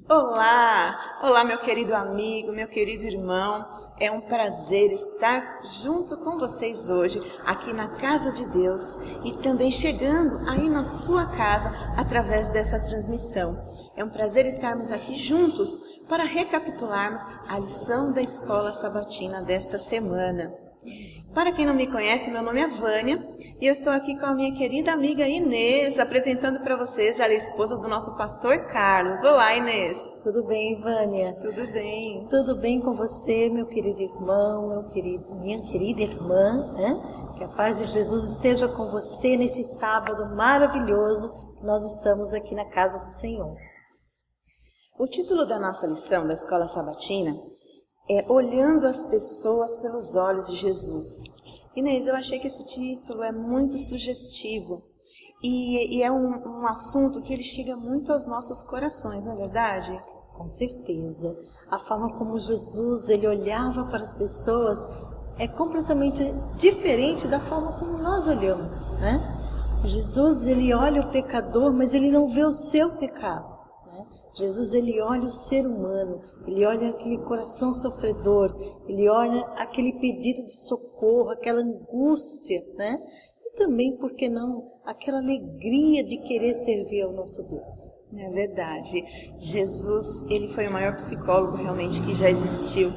Olá! Olá, meu querido amigo, meu querido irmão. É um prazer estar junto com vocês hoje, aqui na Casa de Deus e também chegando aí na sua casa através dessa transmissão. É um prazer estarmos aqui juntos para recapitularmos a lição da Escola Sabatina desta semana. Para quem não me conhece, meu nome é Vânia e eu estou aqui com a minha querida amiga Inês, apresentando para vocês a esposa do nosso pastor Carlos. Olá, Inês. Tudo bem, Vânia? Tudo bem. Tudo bem com você, meu querido irmão, minha querida irmã, né? Que a paz de Jesus esteja com você nesse sábado maravilhoso que nós estamos aqui na casa do Senhor. O título da nossa lição da Escola Sabatina é Olhando as Pessoas pelos Olhos de Jesus. Inês, eu achei que esse título é muito sugestivo e é um assunto que ele chega muito aos nossos corações, não é verdade? Com certeza. A forma como Jesus ele olhava para as pessoas é completamente diferente da forma como nós olhamos, né? Jesus ele olha o pecador, mas ele não vê o seu pecado. Jesus, ele olha o ser humano, ele olha aquele coração sofredor, ele olha aquele pedido de socorro, aquela angústia, né? E também, por que não, aquela alegria de querer servir ao nosso Deus. É verdade. Jesus, ele foi o maior psicólogo realmente que já existiu.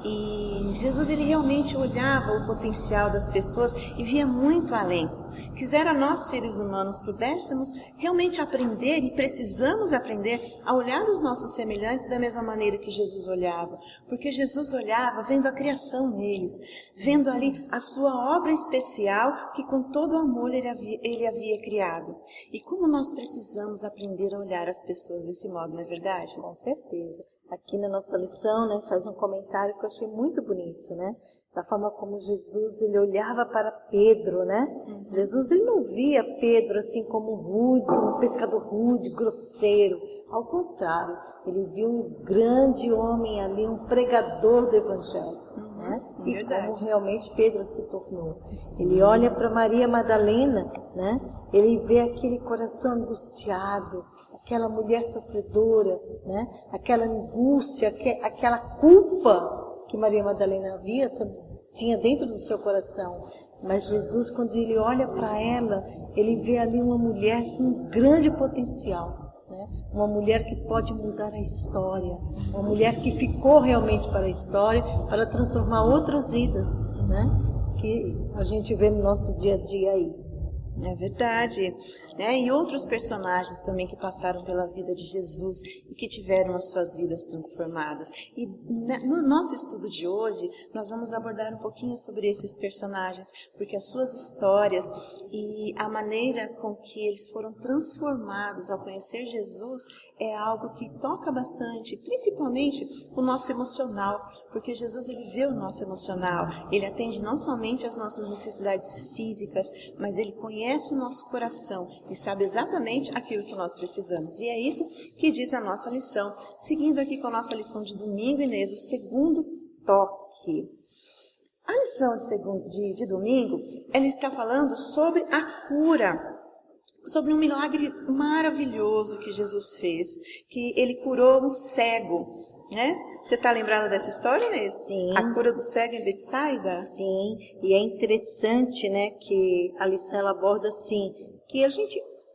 E Jesus, ele realmente olhava o potencial das pessoas e via muito além. Quisera nós, seres humanos, pudéssemos realmente aprender, e precisamos aprender, a olhar os nossos semelhantes da mesma maneira que Jesus olhava. Porque Jesus olhava vendo a criação neles, vendo ali a sua obra especial que com todo amor ele havia criado. E como nós precisamos aprender a olhar as pessoas desse modo, não é verdade? Com certeza. Aqui na nossa lição, né, faz um comentário que eu achei muito bonito, né? Da forma como Jesus ele olhava para Pedro, né? Jesus ele não via Pedro assim como rude, um pescador rude, grosseiro. Ao contrário, ele viu um grande homem ali, um pregador do Evangelho. Né? E Verdade. como realmente Pedro se tornou. Sim. Ele olha para Maria Madalena, né? Ele vê aquele coração angustiado, aquela mulher sofredora, né? Aquela angústia, aquela culpa que Maria Madalena tinha dentro do seu coração. Mas Jesus, quando ele olha para ela, ele vê ali uma mulher com um grande potencial. Né? Uma mulher que pode mudar a história, uma mulher que ficou realmente para a história, para transformar outras vidas, né? Que a gente vê no nosso dia a dia aí. É verdade, né? E outros personagens também que passaram pela vida de Jesus e que tiveram as suas vidas transformadas. E no nosso estudo de hoje, nós vamos abordar um pouquinho sobre esses personagens, porque as suas histórias e a maneira com que eles foram transformados ao conhecer Jesus é algo que toca bastante, principalmente o nosso emocional, porque Jesus ele vê o nosso emocional, ele atende não somente às nossas necessidades físicas, mas ele conhece o nosso coração e sabe exatamente aquilo que nós precisamos. E é isso que diz a nossa lição. Seguindo aqui com a nossa lição de domingo, Inês, o segundo toque. A lição de domingo, ela está falando sobre a cura, sobre um milagre maravilhoso que Jesus fez, que ele curou um cego, né? Você está lembrada dessa história, Inês? Sim. A cura do cego em Betsaida? Sim, e é interessante, né, que a lição ela aborda assim, que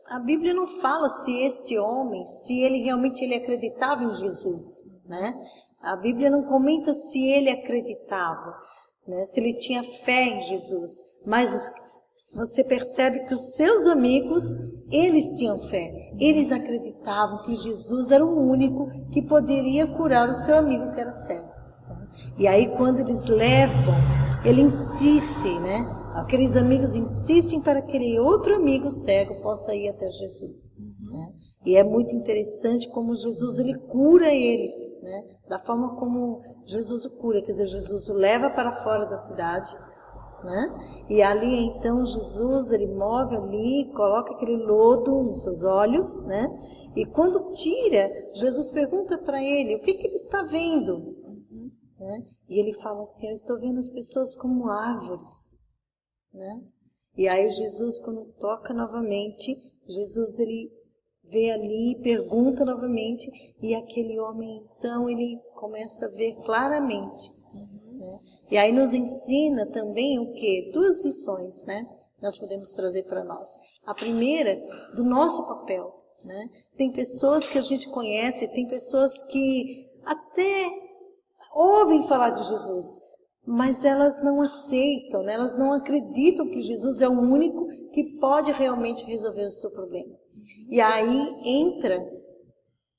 a Bíblia não fala se este homem, se ele realmente acreditava em Jesus, né? A Bíblia não comenta se ele acreditava, né, se ele tinha fé em Jesus, mas você percebe que os seus amigos, eles tinham fé. Eles acreditavam que Jesus era o único que poderia curar o seu amigo que era cego. E aí quando eles levam, ele insiste, né? Aqueles amigos insistem para que aquele outro amigo cego possa ir até Jesus. Né? E é muito interessante como Jesus ele cura ele. Né? Da forma como Jesus o cura. Quer dizer, Jesus o leva para fora da cidade. Né? E ali então Jesus ele move ali, coloca aquele lodo nos seus olhos, né? E quando tira, Jesus pergunta para ele o que ele está vendo, né? E ele fala assim: eu estou vendo as pessoas como árvores, né? E aí Jesus, quando toca novamente, Jesus ele vê ali, pergunta novamente, e aquele homem, então, ele começa a ver claramente. Né? E aí nos ensina também o quê? 2 lições, né? Nós podemos trazer para nós. A primeira, do nosso papel. Né? Tem pessoas que a gente conhece, tem pessoas que até ouvem falar de Jesus, mas elas não aceitam, né? Elas não acreditam que Jesus é o único que pode realmente resolver o seu problema. E aí entra,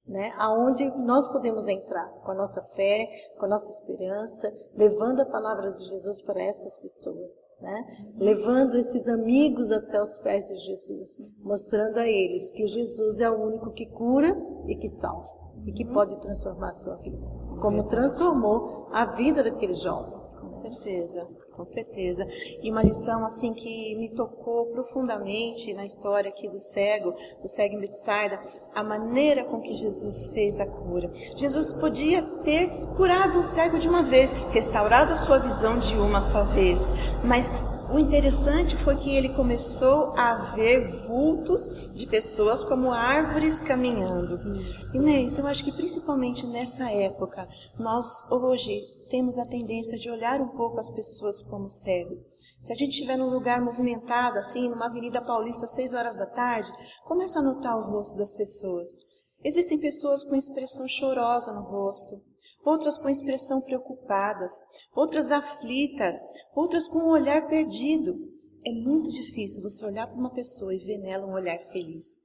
né, aonde nós podemos entrar, com a nossa fé, com a nossa esperança, levando a palavra de Jesus para essas pessoas, né? Levando esses amigos até os pés de Jesus, mostrando a eles que Jesus é o único que cura e que salva, e que pode transformar a sua vida, como transformou a vida daquele jovem. Com certeza, com certeza. E uma lição assim que me tocou profundamente na história aqui do cego em Betsaida, a maneira com que Jesus fez a cura. Jesus podia ter curado o cego de uma vez, restaurado a sua visão de uma só vez, mas o interessante foi que ele começou a ver vultos de pessoas como árvores caminhando. Inês, eu acho que principalmente nessa época, nós hoje temos a tendência de olhar um pouco as pessoas como cego. Se a gente estiver num lugar movimentado, assim, numa Avenida Paulista, 6 horas da tarde, começa a notar o rosto das pessoas. Existem pessoas com expressão chorosa no rosto, outras com expressão preocupadas, outras aflitas, outras com um olhar perdido. É muito difícil você olhar para uma pessoa e ver nela um olhar feliz.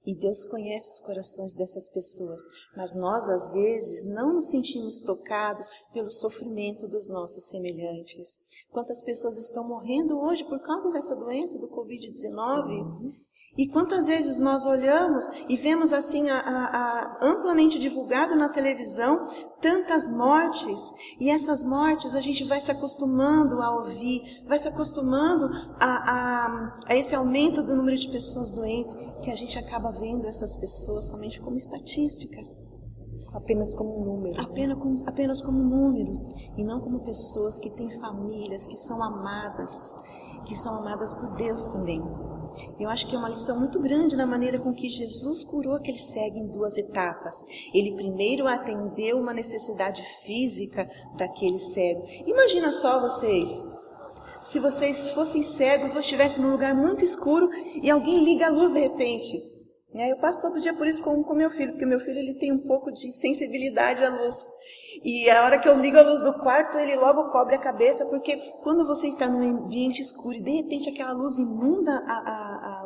E Deus conhece os corações dessas pessoas, mas nós, às vezes, não nos sentimos tocados pelo sofrimento dos nossos semelhantes. Quantas pessoas estão morrendo hoje por causa dessa doença do Covid-19? E quantas vezes nós olhamos e vemos assim amplamente divulgado na televisão tantas mortes, e essas mortes a gente vai se acostumando a ouvir, vai se acostumando a esse aumento do número de pessoas doentes, que a gente acaba vendo essas pessoas somente como estatística. Apenas como um número. Apenas como números, e não como pessoas que têm famílias, que são amadas por Deus também. Eu acho que é uma lição muito grande na maneira com que Jesus curou aquele cego em 2 etapas. Ele primeiro atendeu uma necessidade física daquele cego. Imagina só vocês, se vocês fossem cegos ou estivessem num lugar muito escuro e alguém liga a luz de repente. Eu passo todo dia por isso com meu filho, porque meu filho ele tem um pouco de sensibilidade à luz. E a hora que eu ligo a luz do quarto, ele logo cobre a cabeça, porque quando você está num ambiente escuro e de repente aquela luz inunda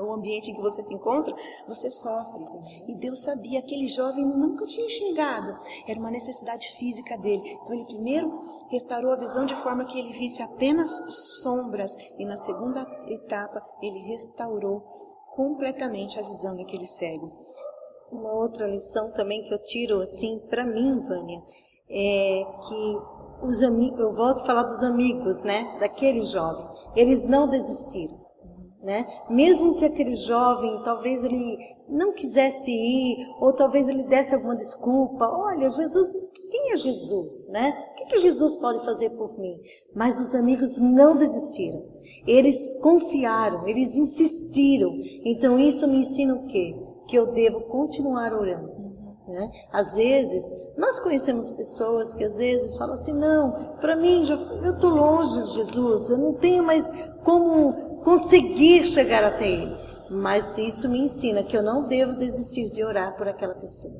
o ambiente em que você se encontra, você sofre. E Deus sabia, aquele jovem nunca tinha enxergado, era uma necessidade física dele. Então ele primeiro restaurou a visão de forma que ele visse apenas sombras, e na segunda etapa ele restaurou completamente a visão daquele cego. Uma outra lição também que eu tiro assim para mim, Vânia, é que os amigos, eu volto a falar dos amigos, né, daquele jovem, eles não desistiram, né? Mesmo que aquele jovem, talvez ele não quisesse ir, ou talvez ele desse alguma desculpa, olha, Jesus, quem é Jesus, né? O que Jesus pode fazer por mim? Mas os amigos não desistiram, eles confiaram, eles insistiram. Então isso me ensina o quê? Que eu devo continuar orando. Né? Às vezes, nós conhecemos pessoas que às vezes falam assim, não, para mim, eu estou longe de Jesus, eu não tenho mais como conseguir chegar até Ele. Mas isso me ensina que eu não devo desistir de orar por aquela pessoa.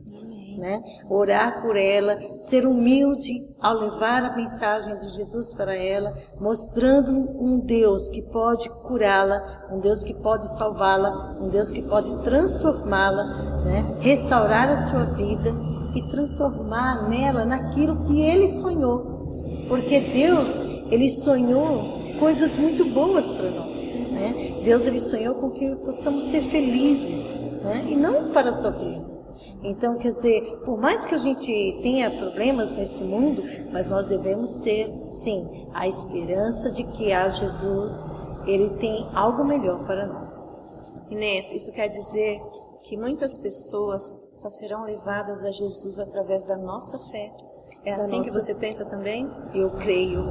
Né? Orar por ela, ser humilde ao levar a mensagem de Jesus para ela, mostrando um Deus que pode curá-la, um Deus que pode salvá-la, um Deus que pode transformá-la, né? Restaurar a sua vida e transformar nela naquilo que Ele sonhou, porque Deus, Ele sonhou coisas muito boas para nós, né? Deus, Ele sonhou com que possamos ser felizes, né? E não para sofrermos. Então, quer dizer, por mais que a gente tenha problemas neste mundo, mas nós devemos ter, sim, a esperança de que a Jesus, Ele tem algo melhor para nós. Inês, isso quer dizer que muitas pessoas só serão levadas a Jesus através da nossa fé. É assim que você pensa também? Eu creio.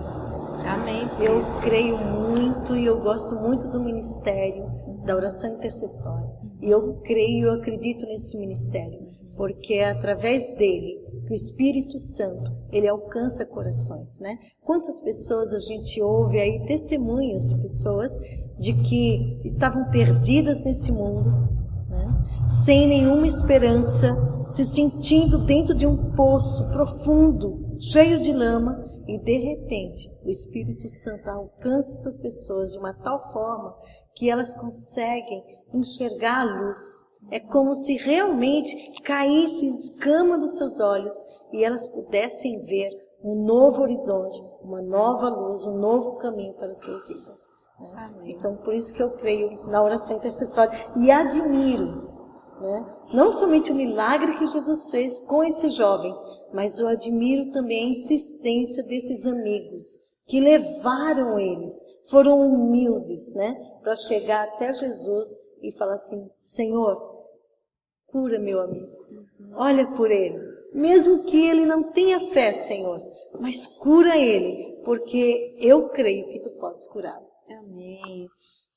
Amém. Eu creio muito e eu gosto muito do ministério da oração intercessória. E eu creio, eu acredito nesse ministério, porque é através dele que o Espírito Santo, ele alcança corações, né? Quantas pessoas a gente ouve aí, testemunhos de pessoas de que estavam perdidas nesse mundo, né? Sem nenhuma esperança, se sentindo dentro de um poço profundo, cheio de lama, e de repente o Espírito Santo alcança essas pessoas de uma tal forma que elas conseguem enxergar a luz. É como se realmente caísse escama dos seus olhos e elas pudessem ver um novo horizonte, uma nova luz, um novo caminho para as suas vidas, né? Então, por isso que eu creio na oração intercessória e admiro, né, não somente o milagre que Jesus fez com esse jovem, mas eu admiro também a insistência desses amigos que levaram eles, foram humildes, né, para chegar até Jesus e falar assim: Senhor, cura meu amigo, olha por ele, mesmo que ele não tenha fé, Senhor, mas cura ele, porque eu creio que tu podes curá-lo. Amém.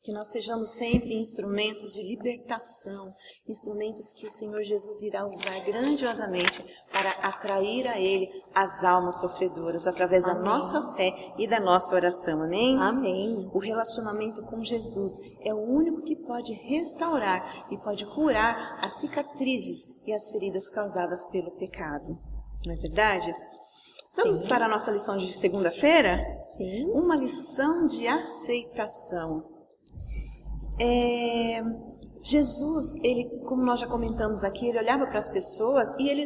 Que nós sejamos sempre instrumentos de libertação, instrumentos que o Senhor Jesus irá usar grandiosamente para atrair a Ele as almas sofredoras, através da nossa fé e da nossa oração. Amém? Amém. O relacionamento com Jesus é o único que pode restaurar e pode curar as cicatrizes e as feridas causadas pelo pecado. Não é verdade? Vamos para a nossa lição de segunda-feira? Sim. Uma lição de aceitação. Jesus, ele, como nós já comentamos aqui, ele olhava para as pessoas e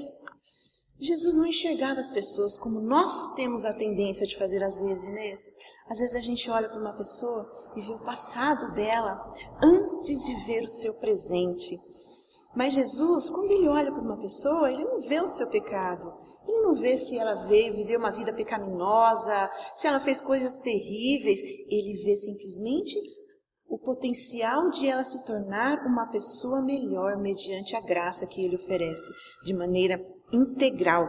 Jesus não enxergava as pessoas como nós temos a tendência de fazer às vezes, Inês. Às vezes a gente olha para uma pessoa e vê o passado dela antes de ver o seu presente. Mas Jesus, quando ele olha para uma pessoa, ele não vê o seu pecado. Ele não vê se ela veio viver uma vida pecaminosa, se ela fez coisas terríveis. Ele vê simplesmente o potencial de ela se tornar uma pessoa melhor mediante a graça que ele oferece, de maneira integral.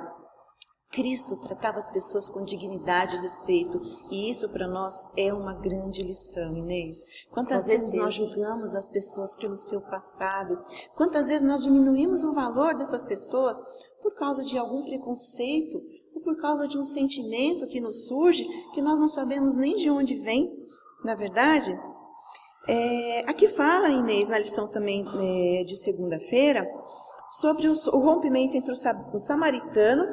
Cristo tratava as pessoas com dignidade e respeito, e isso para nós é uma grande lição, Inês. Quantas vezes nós julgamos as pessoas pelo seu passado? Quantas vezes nós diminuímos o valor dessas pessoas por causa de algum preconceito, ou por causa de um sentimento que nos surge, que nós não sabemos nem de onde vem, na verdade? Aqui fala, Inês, na lição também de segunda-feira, sobre o rompimento entre os samaritanos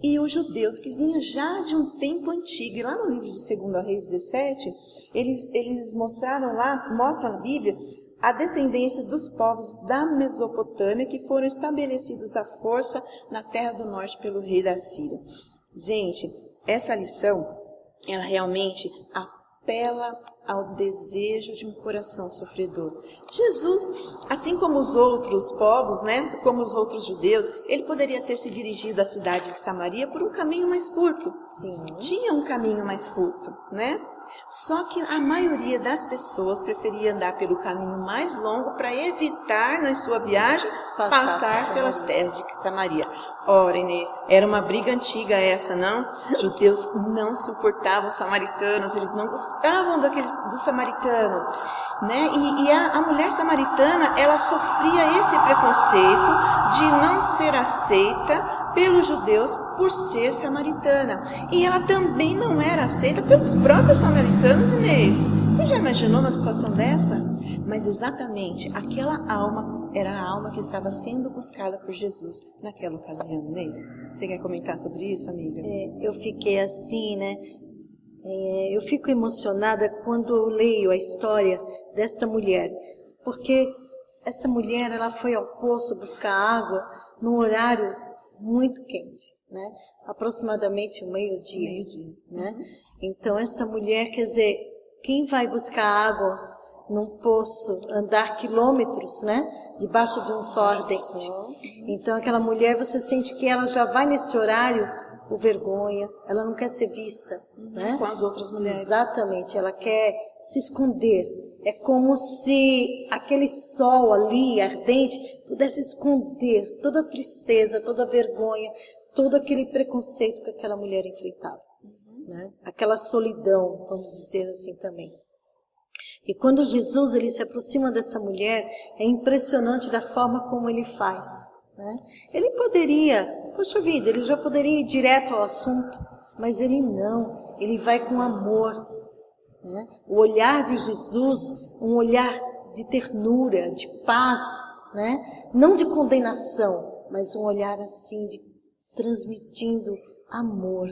e os judeus, que vinha já de um tempo antigo. E lá no livro de 2 Reis 17, eles mostram na Bíblia, a descendência dos povos da Mesopotâmia, que foram estabelecidos à força na terra do norte pelo rei da Síria. Gente, essa lição, ela realmente apela ao desejo de um coração sofredor. Jesus, assim como os outros povos, né, como os outros judeus, ele poderia ter se dirigido à cidade de Samaria por um caminho mais curto. Sim. Tinha um caminho mais curto, né? Só que a maioria das pessoas preferia andar pelo caminho mais longo para evitar, na sua viagem, passar pelas terras de Samaria. Ora, Inês, era uma briga antiga essa, não? Judeus não suportavam os samaritanos, eles não gostavam dos samaritanos, né? E a mulher samaritana, ela sofria esse preconceito de não ser aceita pelos judeus por ser samaritana. E ela também não era aceita pelos próprios samaritanos, Inês. Você já imaginou uma situação dessa? Mas exatamente aquela alma era a alma que estava sendo buscada por Jesus naquela ocasião, Inês. Você quer comentar sobre isso, amiga? Eu fiquei assim, né? Eu fico emocionada quando eu leio a história desta mulher, porque essa mulher, ela foi ao poço buscar água num horário muito quente, né? Aproximadamente meio-dia, né? Então, esta mulher, quer dizer, quem vai buscar água num poço, andar quilômetros, né? Debaixo de um sol ardente. Então, aquela mulher, você sente que ela já vai nesse horário por vergonha, ela não quer ser vista, né? Com as outras mulheres. Exatamente, ela quer se esconder. É como se aquele sol ali, ardente, pudesse esconder toda a tristeza, toda a vergonha, todo aquele preconceito que aquela mulher enfrentava, né? Aquela solidão, vamos dizer assim também. E quando Jesus ele se aproxima dessa mulher, é impressionante da forma como ele faz, né? Ele poderia, poxa vida, ele já poderia ir direto ao assunto, mas ele não, ele vai com amor, né? O olhar de Jesus, um olhar de ternura, de paz, né? Não de condenação, mas um olhar assim, de transmitindo amor.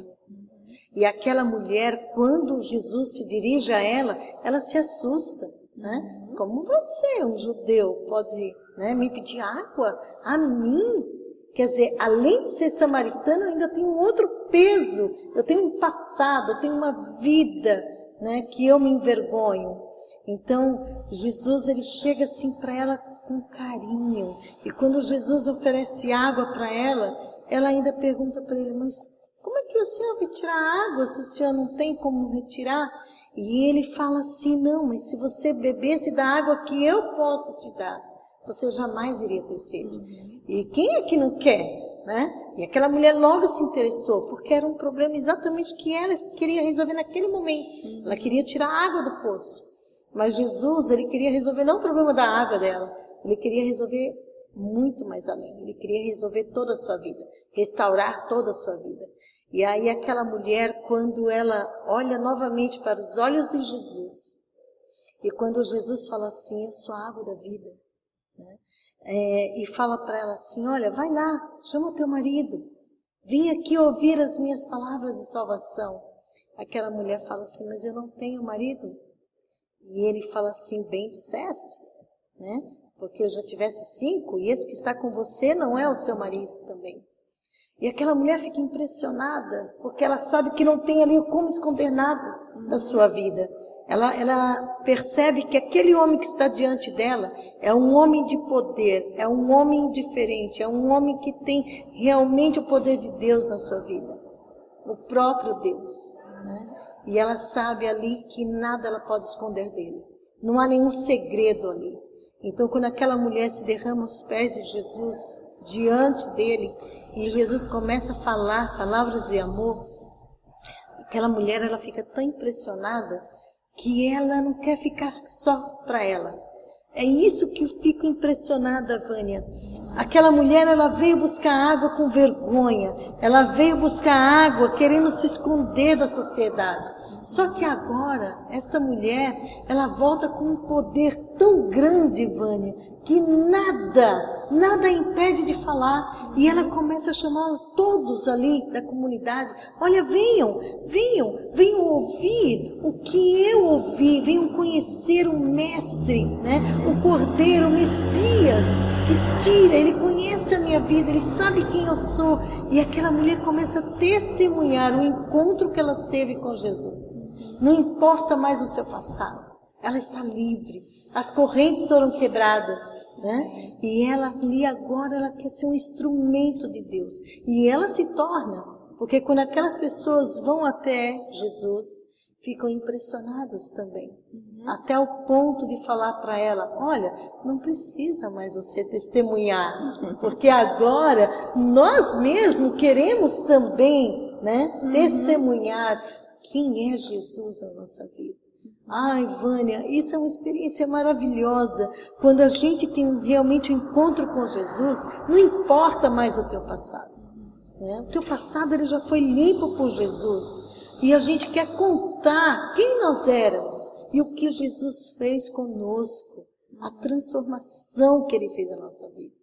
E aquela mulher, quando Jesus se dirige a ela, ela se assusta, né? Como você, um judeu, pode, né, me pedir água a mim? Quer dizer, além de ser samaritano, eu ainda tenho um outro peso. Eu tenho um passado, eu tenho uma vida, né, que eu me envergonho. Então, Jesus ele chega assim para ela com carinho. E quando Jesus oferece água para ela, ela ainda pergunta para ele, mas como é que o senhor vai tirar água se o senhor não tem como retirar? E ele fala assim, não, mas se você bebesse da água que eu posso te dar, você jamais iria ter sede. E quem é que não quer, né? E aquela mulher logo se interessou, porque era um problema exatamente que ela queria resolver naquele momento. Ela queria tirar a água do poço. Mas Jesus, ele queria resolver não o problema da água dela, ele queria resolver muito mais além. Ele queria resolver toda a sua vida, restaurar toda a sua vida. E aí aquela mulher, quando ela olha novamente para os olhos de Jesus, e quando Jesus fala assim, eu sou a água da vida, né? E fala para ela assim, olha, vai lá, chama o teu marido, vem aqui ouvir as minhas palavras de salvação. Aquela mulher fala assim, mas eu não tenho marido. E ele fala assim, bem disseste, né? Porque eu já tivesse 5 e esse que está com você não é o seu marido também. E aquela mulher fica impressionada, porque ela sabe que não tem ali como esconder nada da sua vida. Ela percebe que aquele homem que está diante dela é um homem de poder, é um homem diferente, é um homem que tem realmente o poder de Deus na sua vida. O próprio Deus, né? E ela sabe ali que nada ela pode esconder dele. Não há nenhum segredo ali. Então, quando aquela mulher se derrama aos pés de Jesus, diante dele, e Jesus começa a falar palavras de amor, aquela mulher ela fica tão impressionada que ela não quer ficar só para ela. É isso que eu fico impressionada, Vânia. Aquela mulher, ela veio buscar água com vergonha. Ela veio buscar água querendo se esconder da sociedade. Só que agora, essa mulher, ela volta com um poder tão grande, Vânia, que nada impede de falar. E ela começa a chamar todos ali da comunidade. Olha, venham ouvir o que eu ouvi. Venham conhecer o Mestre, né? O Cordeiro, o Messias, que tira. Ele conhece a minha vida, ele sabe quem eu sou. E aquela mulher começa a testemunhar o encontro que ela teve com Jesus. Não importa mais o seu passado. Ela está livre. As correntes foram quebradas, né? E ela ali agora, ela quer ser um instrumento de Deus. E ela se torna, porque quando aquelas pessoas vão até Jesus, ficam impressionados também. Até o ponto de falar para ela, olha, não precisa mais você testemunhar, porque agora nós mesmos queremos também, né, testemunhar quem é Jesus na nossa vida. Ai, Vânia, isso é uma experiência maravilhosa. Quando a gente tem realmente um encontro com Jesus, não importa mais o teu passado, né? O teu passado ele já foi limpo por Jesus. E a gente quer contar quem nós éramos e o que Jesus fez conosco. A transformação que ele fez na nossa vida.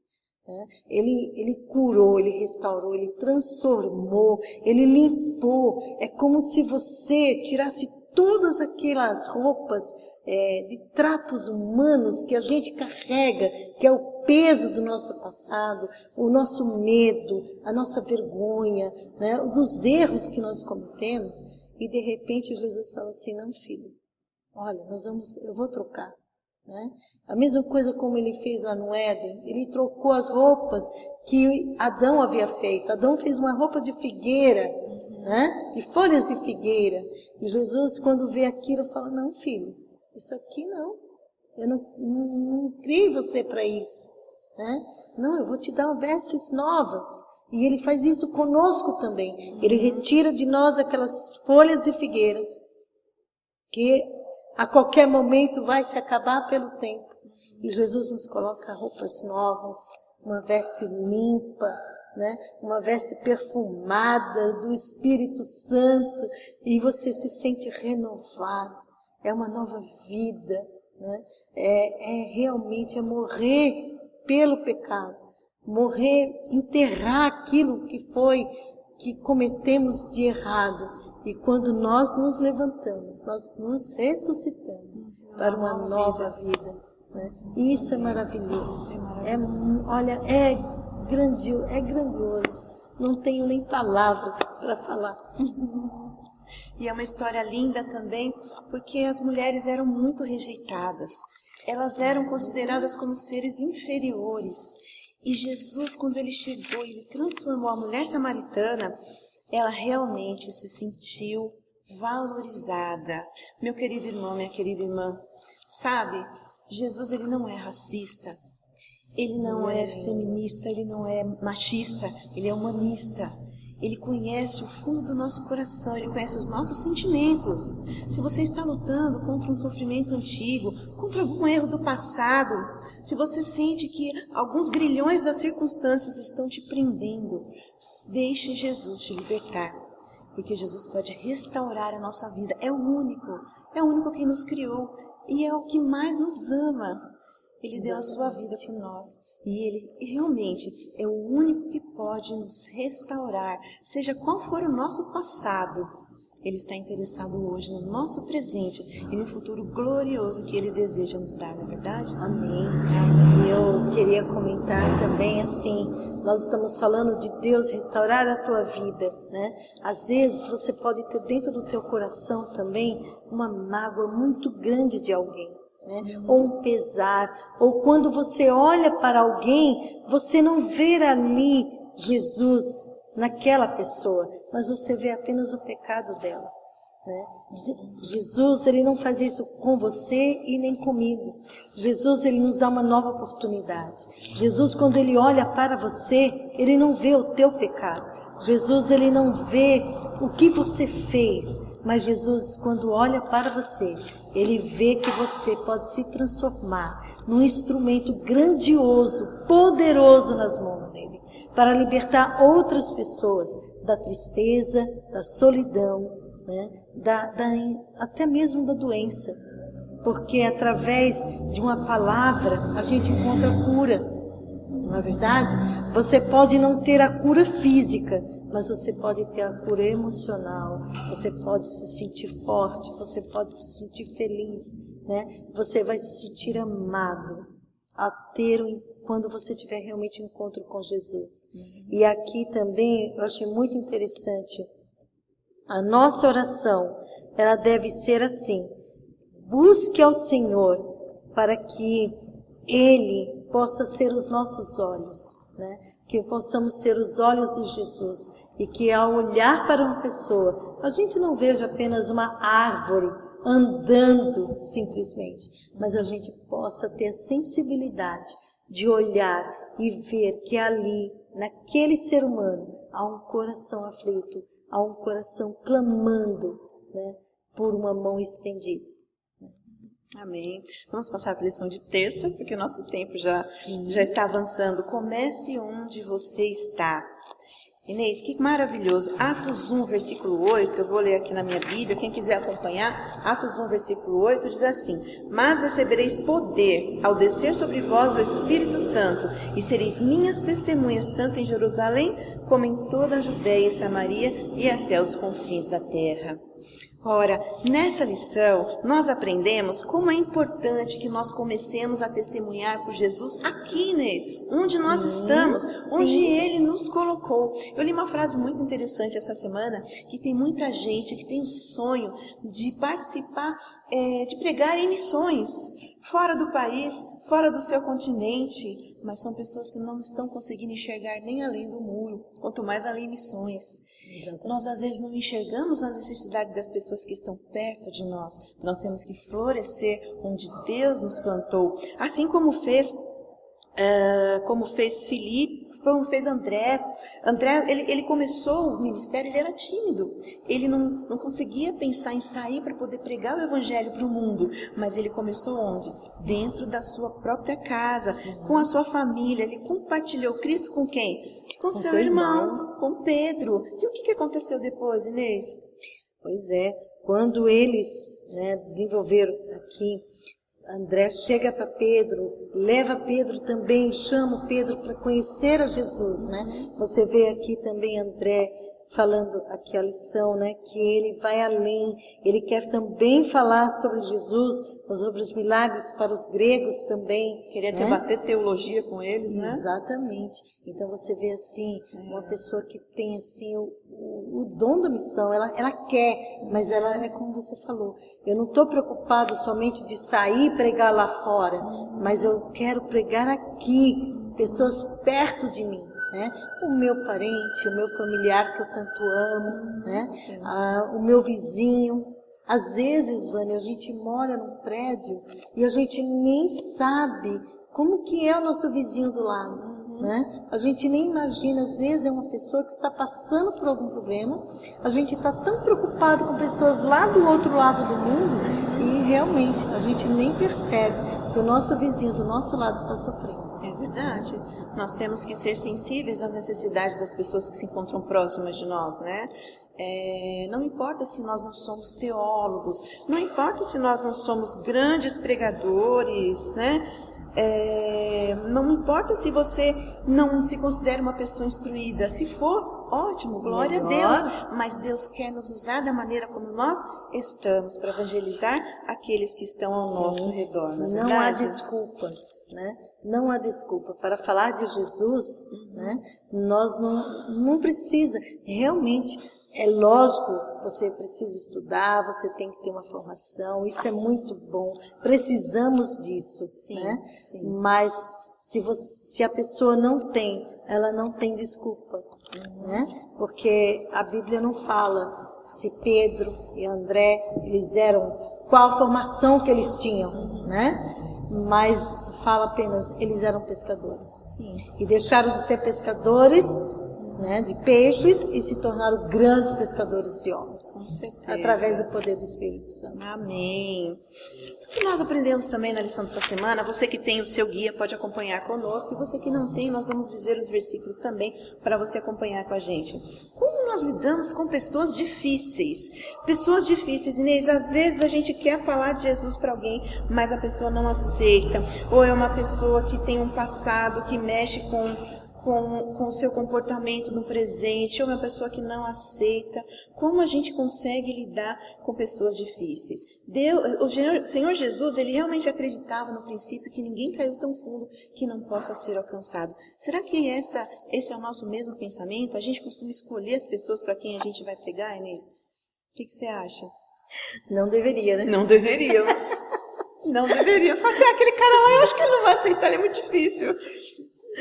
Ele curou, ele restaurou, ele transformou, ele limpou. É como se você tirasse todas aquelas roupas de trapos humanos que a gente carrega, que é o peso do nosso passado, o nosso medo, a nossa vergonha, né, dos erros que nós cometemos, e de repente Jesus fala assim, não, filho, olha, eu vou trocar. Né? A mesma coisa como ele fez lá no Éden, ele trocou as roupas que Adão havia feito. Adão fez uma roupa de figueira, né? De folhas de figueira. E Jesus, quando vê aquilo, fala, não, filho, isso aqui não. Eu não criei você para isso. Né? Não, eu vou te dar vestes novas. E ele faz isso conosco também. Ele retira de nós aquelas folhas de figueiras que A qualquer momento vai se acabar pelo tempo. E Jesus nos coloca roupas novas, uma veste limpa, né? Uma veste perfumada do Espírito Santo, e você se sente renovado. É uma nova vida, né? Realmente morrer pelo pecado, morrer, enterrar aquilo que cometemos de errado. E quando nós nos levantamos, nós nos ressuscitamos para uma nova vida. Né? E isso é maravilhoso. Olha, é grandioso. Não tenho nem palavras para falar. E é uma história linda também, porque as mulheres eram muito rejeitadas. Elas eram consideradas como seres inferiores. E Jesus, quando ele chegou, ele transformou a mulher samaritana, ela realmente se sentiu valorizada. Meu querido irmão, minha querida irmã, sabe, Jesus, ele não é racista, ele não é feminista, ele não é machista, ele é humanista. Ele conhece o fundo do nosso coração, ele conhece os nossos sentimentos. Se você está lutando contra um sofrimento antigo, contra algum erro do passado, se você sente que alguns grilhões das circunstâncias estão te prendendo, deixe Jesus te libertar, porque Jesus pode restaurar a nossa vida. É o único que nos criou e é o que mais nos ama. Ele deu a sua vida por nós. E ele realmente é o único que pode nos restaurar, seja qual for o nosso passado. Ele está interessado hoje no nosso presente e no futuro glorioso que ele deseja nos dar, não é verdade? Amém. E eu queria comentar também assim, nós estamos falando de Deus restaurar a tua vida, né? Às vezes você pode ter dentro do teu coração também uma mágoa muito grande de alguém. Né? Ou um pesar, ou quando você olha para alguém, você não vê ali Jesus naquela pessoa, mas você vê apenas o pecado dela. Né? Jesus, ele não faz isso com você e nem comigo. Jesus, ele nos dá uma nova oportunidade. Jesus, quando ele olha para você, ele não vê o teu pecado. Jesus, ele não vê o que você fez, mas Jesus, quando olha para você, ele vê que você pode se transformar num instrumento grandioso, poderoso nas mãos dele, para libertar outras pessoas da tristeza, da solidão, né? Até mesmo da doença. Porque através de uma palavra a gente encontra cura. Não é verdade? Você pode não ter a cura física, mas você pode ter a cura emocional, você pode se sentir forte, você pode se sentir feliz, né? Você vai se sentir amado quando você tiver realmente um encontro com Jesus. E aqui também eu achei muito interessante, a nossa oração, ela deve ser assim: busque ao Senhor para que Ele possa ser os nossos olhos, né? Que possamos ter os olhos de Jesus e que ao olhar para uma pessoa, a gente não veja apenas uma árvore andando simplesmente, mas a gente possa ter a sensibilidade de olhar e ver que ali, naquele ser humano, há um coração aflito, há um coração clamando, né, por uma mão estendida. Amém. Vamos passar para a lição de terça, porque o nosso tempo já está avançando. Comece onde você está. Inês, que maravilhoso. Atos 1, versículo 8, eu vou ler aqui na minha Bíblia, quem quiser acompanhar. Atos 1, versículo 8 diz assim: mas recebereis poder ao descer sobre vós o Espírito Santo, e sereis minhas testemunhas, tanto em Jerusalém, como em toda a Judéia e Samaria, e até os confins da terra. Ora, nessa lição, nós aprendemos como é importante que nós comecemos a testemunhar por Jesus aqui, Inês, onde nós estamos, onde Ele nos colocou. Eu li uma frase muito interessante essa semana, que tem muita gente que tem o sonho de participar, de pregar em missões, fora do país, fora do seu continente, mas são pessoas que não estão conseguindo enxergar nem além do muro, quanto mais além missões. Exatamente. Nós às vezes não enxergamos a necessidade das pessoas que estão perto de nós. Nós temos que florescer onde Deus nos plantou. Assim como fez fez André. André, ele começou o ministério, ele era tímido. Ele não conseguia pensar em sair para poder pregar o evangelho para o mundo. Mas ele começou onde? Dentro da sua própria casa, com a sua família. Ele compartilhou Cristo com quem? Com seu irmão, com Pedro. E o que aconteceu depois, Inês? Pois é, quando eles, né, desenvolveram aqui, André chega para Pedro, leva Pedro também, chama Pedro para conhecer a Jesus, né? Você vê aqui também André falando aqui a lição, né? Que ele vai além, ele quer também falar sobre Jesus, sobre os milagres para os gregos também. Queria debater teologia com eles, né? Exatamente. Então você vê assim, uma pessoa que tem assim o dom da missão, ela quer, mas ela é como você falou, eu não estou preocupado somente de sair e pregar lá fora, mas eu quero pregar aqui, pessoas perto de mim, né? O meu parente, o meu familiar que eu tanto amo, né? O meu vizinho. Às vezes, Vânia, a gente mora num prédio e a gente nem sabe como que é o nosso vizinho do lado. Né? A gente nem imagina, às vezes é uma pessoa que está passando por algum problema, a gente está tão preocupado com pessoas lá do outro lado do mundo e realmente a gente nem percebe que o nosso vizinho do nosso lado está sofrendo. É verdade. Nós temos que ser sensíveis às necessidades das pessoas que se encontram próximas de nós, né? Não importa se nós não somos teólogos, não importa se nós não somos grandes pregadores, né? Não importa se você não se considera uma pessoa instruída, se for, ótimo, glória a Deus, mas Deus quer nos usar da maneira como nós estamos para evangelizar aqueles que estão ao nosso redor, não é verdade? Não há desculpas, né? Não há desculpa para falar de Jesus, né? Nós não precisa, realmente. É lógico, você precisa estudar, você tem que ter uma formação, isso é muito bom, precisamos disso, né? Sim. Mas se a pessoa não tem, ela não tem desculpa, né? Porque a Bíblia não fala se Pedro e André, qual a formação que eles tinham, né? Mas fala apenas, eles eram pescadores. Sim. E deixaram de ser pescadores, né, de peixes e se tornaram grandes pescadores de homens. Com certeza. Através do poder do Espírito Santo. Amém. O que nós aprendemos também na lição dessa semana, você que tem o seu guia pode acompanhar conosco, e você que não tem, nós vamos dizer os versículos também para você acompanhar com a gente. Como nós lidamos com pessoas difíceis? Pessoas difíceis, Inês, às vezes a gente quer falar de Jesus para alguém, mas a pessoa não aceita, ou é uma pessoa que tem um passado que mexe com o seu comportamento no presente, ou uma pessoa que não aceita. Como a gente consegue lidar com pessoas difíceis? O Senhor Jesus, ele realmente acreditava no princípio que ninguém caiu tão fundo que não possa ser alcançado. Será que esse é o nosso mesmo pensamento? A gente costuma escolher as pessoas para quem a gente vai pregar, Inês? O que você acha? Não deveria, né? Não deveríamos. Não deveria. Falar assim, aquele cara lá, eu acho que ele não vai aceitar, ele é muito difícil.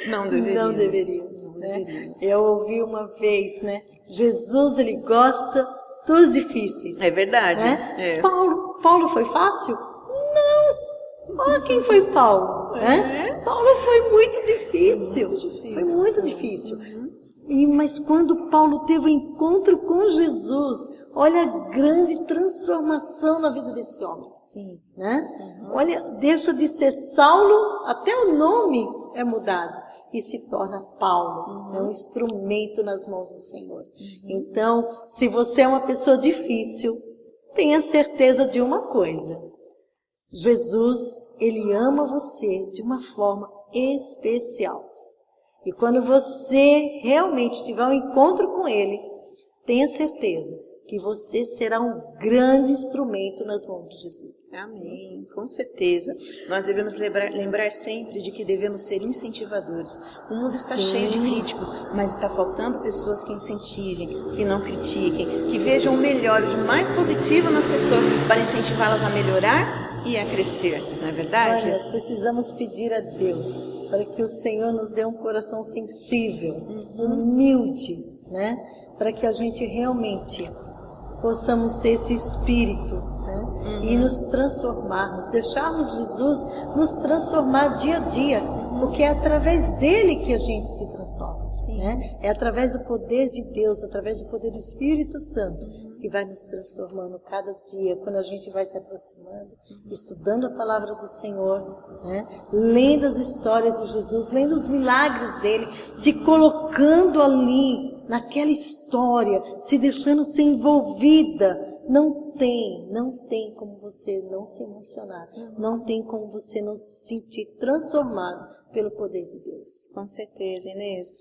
Não deveríamos. Né? Eu ouvi uma vez, né? Jesus, ele gosta dos difíceis. É verdade. Né? Paulo foi fácil? Não. Olha quem foi Paulo. Né? Paulo foi muito difícil. Foi muito difícil. Mas quando Paulo teve o encontro com Jesus, olha a grande transformação na vida desse homem. Sim. Né? Olha, deixa de ser Saulo, até o nome é mudado e se torna Paulo. É um instrumento nas mãos do Senhor. Então, se você é uma pessoa difícil, tenha certeza de uma coisa. Jesus, ele ama você de uma forma especial. E quando você realmente tiver um encontro com ele, tenha certeza que você será um grande instrumento nas mãos de Jesus. Amém, com certeza. Nós devemos lembrar sempre de que devemos ser incentivadores. O mundo está cheio de críticos, mas está faltando pessoas que incentivem, que não critiquem, que vejam o melhor, o mais positivo nas pessoas para incentivá-las a melhorar e a crescer, não é verdade? Olha, precisamos pedir a Deus para que o Senhor nos dê um coração sensível, humilde, né? Para que a gente realmente possamos ter esse espírito né? E nos transformarmos, deixarmos Jesus nos transformar dia a dia, porque é através dele que a gente se transforma, né? É através do poder de Deus, através do poder do Espírito Santo, que vai nos transformando cada dia, quando a gente vai se aproximando, estudando a palavra do Senhor, né? Lendo as histórias de Jesus, lendo os milagres dele, se colocando ali naquela história, se deixando ser envolvida. Não tem como você não se emocionar, não tem como você não se sentir transformado pelo poder de Deus. Com certeza, Inês.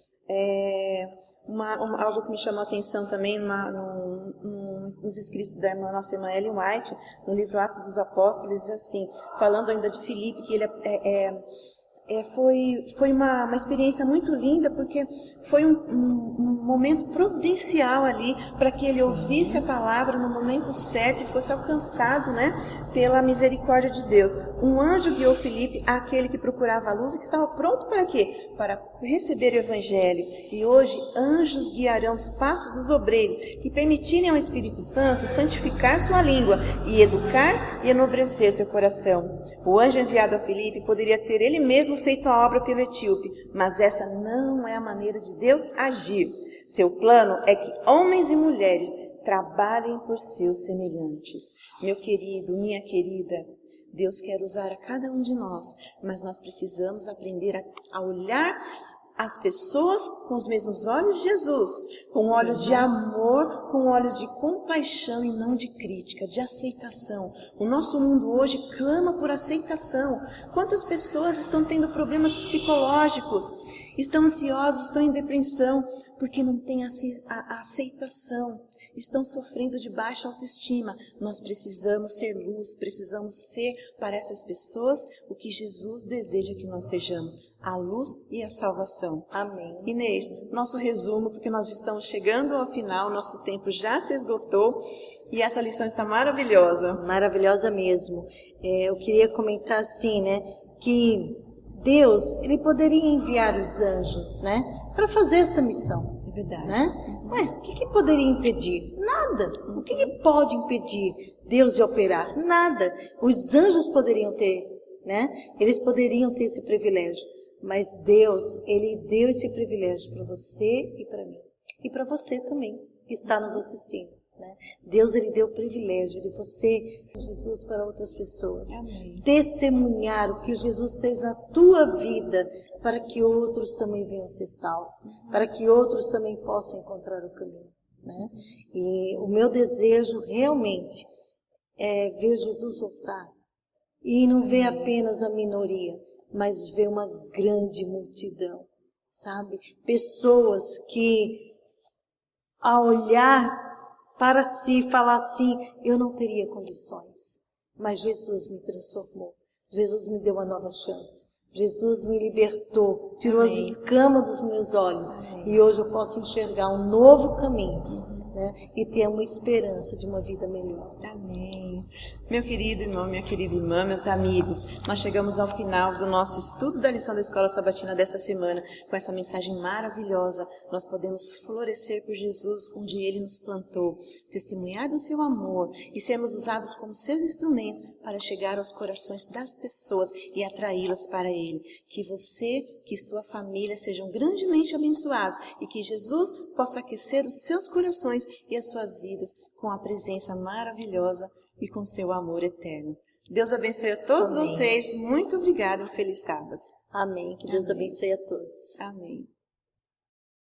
Algo que me chamou a atenção também nos escritos da nossa irmã Ellen White, no livro Atos dos Apóstolos, diz assim, falando ainda de Filipe, que ele foi uma experiência muito linda, porque foi um momento providencial ali para que ele ouvisse a palavra no momento certo e fosse alcançado, né, pela misericórdia de Deus. Um anjo guiou Filipe àquele que procurava a luz e que estava pronto para quê? Para receber o Evangelho. E hoje anjos guiarão os passos dos obreiros que permitirem ao Espírito Santo santificar sua língua e educar e enobrecer seu coração. O anjo enviado a Filipe poderia ter ele mesmo feito a obra pelo etíope, mas essa não é a maneira de Deus agir. Seu plano é que homens e mulheres trabalhem por seus semelhantes. Meu querido, minha querida, Deus quer usar a cada um de nós, mas nós precisamos aprender a olhar as pessoas com os mesmos olhos de Jesus, com olhos de amor, com olhos de compaixão e não de crítica, de aceitação. O nosso mundo hoje clama por aceitação. Quantas pessoas estão tendo problemas psicológicos, estão ansiosas, estão em depressão, porque não têm a aceitação, estão sofrendo de baixa autoestima. Nós precisamos ser luz, precisamos ser para essas pessoas o que Jesus deseja que nós sejamos, a luz e a salvação. Amém. Inês, nosso resumo, porque nós estamos chegando ao final, nosso tempo já se esgotou e essa lição está maravilhosa. Maravilhosa mesmo. Eu queria comentar assim, né, que Deus, ele poderia enviar os anjos, né, para fazer esta missão. É verdade. Né? O que poderia impedir? Nada. O que pode impedir Deus de operar? Nada. Os anjos poderiam ter, né? Eles poderiam ter esse privilégio. Mas Deus, ele deu esse privilégio para você e para mim. E para você também, que está nos assistindo. Né? Deus, ele deu o privilégio de você, Jesus, para outras pessoas. Amém. Testemunhar o que Jesus fez na tua vida, para que outros também venham ser salvos, para que outros também possam encontrar o caminho. Né? E o meu desejo realmente é ver Jesus voltar e não ver apenas a minoria, mas ver uma grande multidão, sabe? Pessoas que, ao olhar para si, falar assim, eu não teria condições, mas Jesus me transformou, Jesus me deu uma nova chance, Jesus me libertou, tirou as escamas dos meus olhos. Amém. E hoje eu posso enxergar um novo caminho, né? E ter uma esperança de uma vida melhor. Amém. Meu querido irmão, minha querida irmã, meus amigos, nós chegamos ao final do nosso estudo da lição da Escola Sabatina dessa semana, com essa mensagem maravilhosa. Nós podemos florescer por Jesus onde Ele nos plantou, testemunhar do seu amor e sermos usados como seus instrumentos para chegar aos corações das pessoas e atraí-las para Ele. Que você, que sua família sejam grandemente abençoados e que Jesus possa aquecer os seus corações e as suas vidas com a presença maravilhosa e com seu amor eterno. Deus abençoe a todos vocês. Muito obrigada e um feliz sábado. Amém. Que Deus abençoe a todos. Amém.